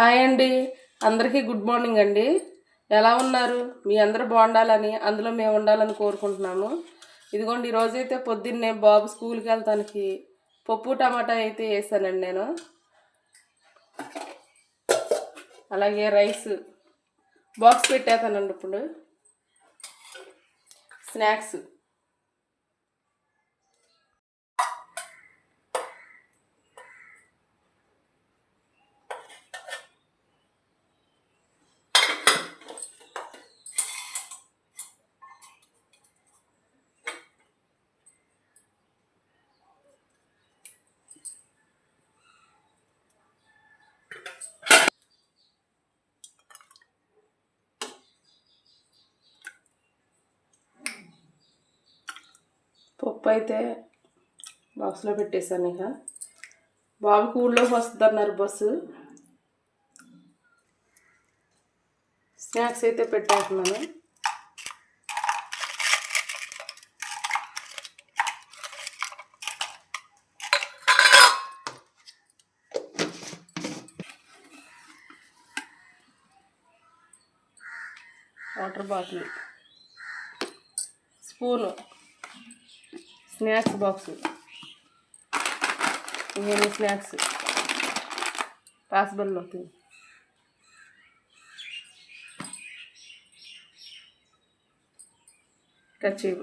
Hi అండి, అందరికీ good morning అండి. ఎలా ఉన్నారు? మీ అందరూ బాగుండాలని, అందులో మేము ఉండాలని కోరుకుంటున్నాము. ఇదిగోండి, ఈరోజైతే పొద్దున్నే బాబు స్కూల్కి వెళ్తానికి పప్పు టమాటా అయితే వేసానండి నేను. అలాగే రైస్ బాక్స్ పెట్టేస్తానండి. ఇప్పుడు స్నాక్స్ పప్పు అయితే బాక్స్లో పెట్టేశాను. ఇక బాబుకి ఊళ్ళోకి వస్తుంది అన్నారు బస్సు. స్నాక్స్ అయితే పెట్టేస్తున్నాను. Water bottle, spoon, snacks box, ఇవన్నీ స్నాక్స్ పాసిబుల్ అవుతుంది. కర్చీఫ్